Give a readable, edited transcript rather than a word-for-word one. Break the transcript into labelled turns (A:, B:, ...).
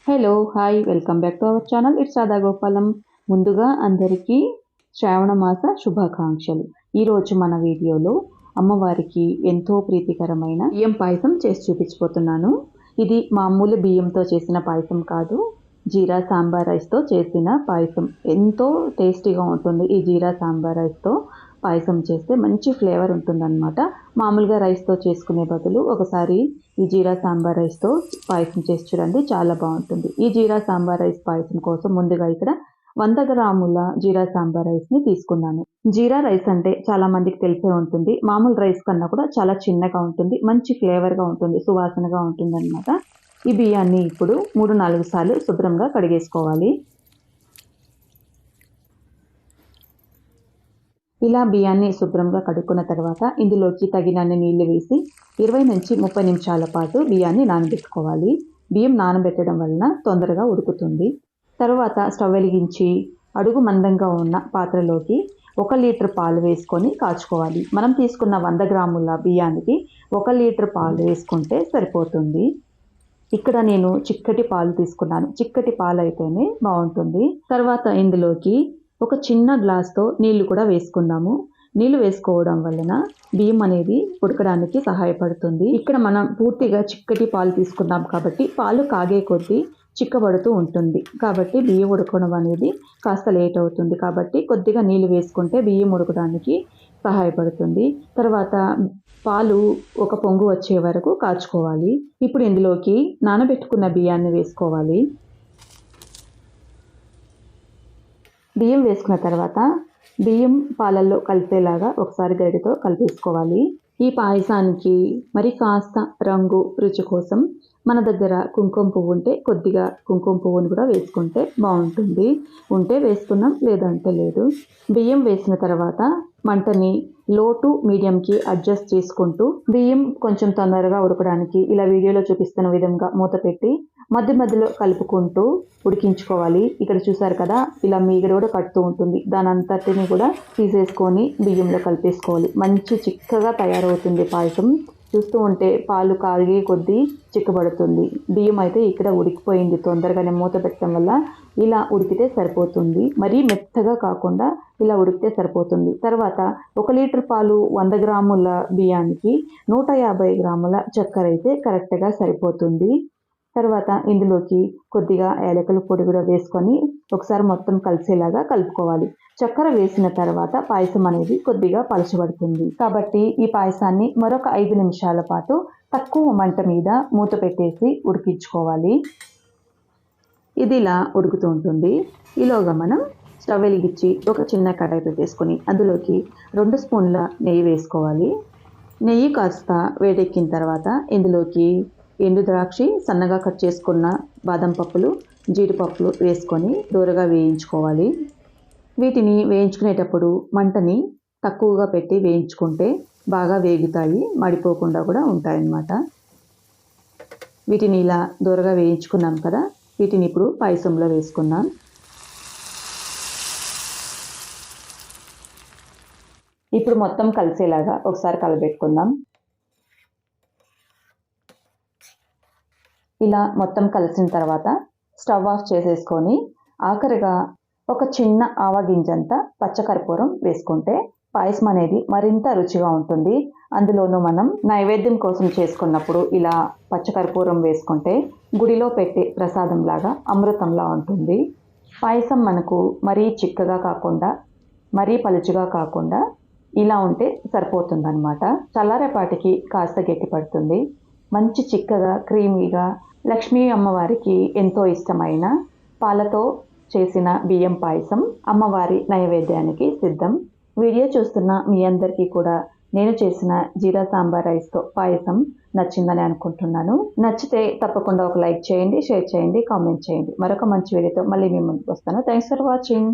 A: Hello hi welcome back to our channel it's Radha Gopalam. ముందుగా అందరికీ శ్రావణ మాస శుభాకాంక్షలు. ఈరోజు మన వీడియోలో అమ్మవారికి ఎంతో ప్రీతికరమైన బియ్యం పాయసం చేసి చూపించిపోతున్నాను. ఇది మామూలు బియ్యంతో చేసిన పాయసం కాదు, జీరా సాంబార్ రైస్తో చేసిన పాయసం. ఎంతో టేస్టీగా ఉంటుంది. ఈ జీరా సాంబార్ రైస్తో పాయసం చేస్తే మంచి ఫ్లేవర్ ఉంటుందన్నమాట. మామూలుగా రైస్తో చేసుకునే బదులు ఒకసారి ఈ జీరా సాంబార్ రైస్తో పాయసం చేసి చూడండి, చాలా బాగుంటుంది. ఈ జీరా సాంబార్ రైస్ పాయసం కోసం ముందుగా ఇక్కడ 100 గ్రాముల జీరా సాంబార్ రైస్ని తీసుకున్నాను. జీరా రైస్ అంటే చాలా మందికి తెలిసే ఉంటుంది. మామూలు రైస్ కన్నా కూడా చాలా చిన్నగా ఉంటుంది, మంచి ఫ్లేవర్గా ఉంటుంది, సువాసనగా ఉంటుంది అనమాట. ఈ బియ్యాన్ని ఇప్పుడు 3-4 సార్లు శుభ్రంగా కడిగేసుకోవాలి. ఇలా బియ్యాన్ని శుభ్రంగా కడుక్కున్న తర్వాత ఇందులోకి తగినన్ని నీళ్లు వేసి 20-30 నిమిషాల పాటు బియ్యాన్ని నానబెట్టుకోవాలి. బియ్యం నానబెట్టడం వలన తొందరగా ఉడుకుతుంది. తర్వాత స్టవ్ వెలిగించి అడుగు మందంగా ఉన్న పాత్రలోకి 1 లీటర్ పాలు వేసుకొని కాచుకోవాలి. మనం తీసుకున్న 100 గ్రాముల బియ్యానికి 1 లీటర్ పాలు వేసుకుంటే సరిపోతుంది. ఇక్కడ నేను చిక్కటి పాలు తీసుకున్నాను. చిక్కటి పాలు అయితేనే బాగుంటుంది. తర్వాత ఇందులోకి ఒక చిన్న గ్లాస్తో నీళ్లు కూడా వేసుకుందాము. నీళ్లు వేసుకోవడం వలన బియ్యం అనేది ఉడకడానికి సహాయపడుతుంది. ఇక్కడ మనం పూర్తిగా చిక్కటి పాలు తీసుకున్నాం కాబట్టి పాలు కాగే కొద్దీ చిక్కబడుతూ ఉంటుంది. కాబట్టి బియ్యం ఉడకడం అనేది కాస్త లేట్ అవుతుంది. కాబట్టి కొద్దిగా నీళ్లు వేసుకుంటే బియ్యం ఉడకడానికి సహాయపడుతుంది. తర్వాత పాలు ఒక పొంగు వచ్చే వరకు కాచుకోవాలి. ఇప్పుడు ఇందులోకి నానబెట్టుకున్న బియ్యాన్ని వేసుకోవాలి. బియ్యం వేసుకున్న తర్వాత బియ్యం పాలల్లో కలిసేలాగా ఒకసారి గరిటెతో కలిపేసుకోవాలి. ఈ పాయసానికి మరి కాస్త రంగు రుచి కోసం మన దగ్గర కుంకుమ పువ్వు ఉంటే కొద్దిగా కుంకుమ పువ్వుని కూడా వేసుకుంటే బాగుంటుంది. ఉంటే వేసుకున్నాం, లేదంటే లేదు. బియ్యం వేసిన తర్వాత మంటని లో టు మీడియంకి అడ్జస్ట్ చేసుకుంటూ బియ్యం కొంచెం తొందరగా ఉడకడానికి ఇలా వీడియోలో చూపిస్తున్న విధంగా మూత పెట్టి మధ్య మధ్యలో కలుపుకుంటూ ఉడికించుకోవాలి. ఇక్కడ చూసారు కదా, ఇలా మీగడ కూడా కడుతూ ఉంటుంది. దాని అంతటిని కూడా తీసేసుకొని బియ్యంలో కలిపేసుకోవాలి. మంచి చిక్కగా తయారవుతుంది పాయసం. చూస్తూ ఉంటే పాలు కాగే కొద్దీ చిక్కబడుతుంది. బియ్యం అయితే ఇక్కడ ఉడికిపోయింది. తొందరగానే మూత పెట్టడం వల్ల ఇలా ఉడికితే సరిపోతుంది. మరీ మెత్తగా కాకుండా ఇలా ఉడికితే సరిపోతుంది. తర్వాత 1 లీటర్ పాలు 100 గ్రాముల బియ్యానికి 150 గ్రాముల చక్కెర అయితే కరెక్ట్గా సరిపోతుంది. తర్వాత ఇందులోకి కొద్దిగా యాలకుల పొడి కూడా వేసుకొని ఒకసారి మొత్తం కలిసేలాగా కలుపుకోవాలి. చక్కెర వేసిన తర్వాత పాయసం అనేది కొద్దిగా పలచబడుతుంది. కాబట్టి ఈ పాయసాన్ని మరొక 5 నిమిషాల పాటు తక్కువ మంట మీద మూత పెట్టేసి ఉడికించుకోవాలి. ఇది ఇలా ఉడుకుతూ ఉంటుంది. ఈలోగా మనం స్టవ్ వెలిగించి ఒక చిన్న కడాయి పెట్టేసుకొని అందులోకి 2 స్పూన్ల నెయ్యి వేసుకోవాలి. నెయ్యి కాస్త వేడెక్కిన తర్వాత ఇందులోకి ఎండు ద్రాక్షి, సన్నగా కట్ చేసుకున్న బాదం పప్పులు, జీడిపప్పులు వేసుకొని దూరగా వేయించుకోవాలి. వీటిని వేయించుకునేటప్పుడు మంటని తక్కువగా పెట్టి వేయించుకుంటే బాగా వేగుతాయి, మాడిపోకుండా కూడా ఉంటాయన్నమాట. వీటిని ఇలా దూరగా వేయించుకున్నాం కదా, వీటిని ఇప్పుడు పాయసంలో వేసుకుందాం. ఇప్పుడు మొత్తం కలిసేలాగా ఒకసారి కలబెట్టుకుందాం. ఇలా మొత్తం కలిసిన తర్వాత స్టవ్ ఆఫ్ చేసేసుకొని ఆఖరిగా ఒక చిన్న ఆవగింజంత పచ్చకర్పూరం వేసుకుంటే పాయసం అనేది మరింత రుచిగా ఉంటుంది. అందులోనూ మనం నైవేద్యం కోసం చేసుకున్నప్పుడు ఇలా పచ్చకర్పూరం వేసుకుంటే గుడిలో పెట్టే ప్రసాదంలాగా అమృతంలా ఉంటుంది. పాయసం మనకు మరీ చిక్కగా కాకుండా మరీ పలుచుగా కాకుండా ఇలా ఉంటే సరిపోతుందన్నమాట. చల్లారేపాటికి కాస్త గట్టిపడుతుంది. మంచి చిక్కగా క్రీమీగా లక్ష్మీ అమ్మవారికి ఎంతో ఇష్టమైన పాలతో చేసిన బియ్యం పాయసం అమ్మవారి నైవేద్యానికి సిద్ధం. వీడియో చూస్తున్న మీ అందరికీ కూడా నేను చేసిన జీరా సాంబార్ రైస్తో పాయసం నచ్చిందని అనుకుంటున్నాను. నచ్చితే తప్పకుండా ఒక లైక్ చేయండి, షేర్ చేయండి, కామెంట్ చేయండి. మరొక మంచి వీడియోతో మళ్ళీ మీ ముందుకు వస్తాను. Thanks for watching.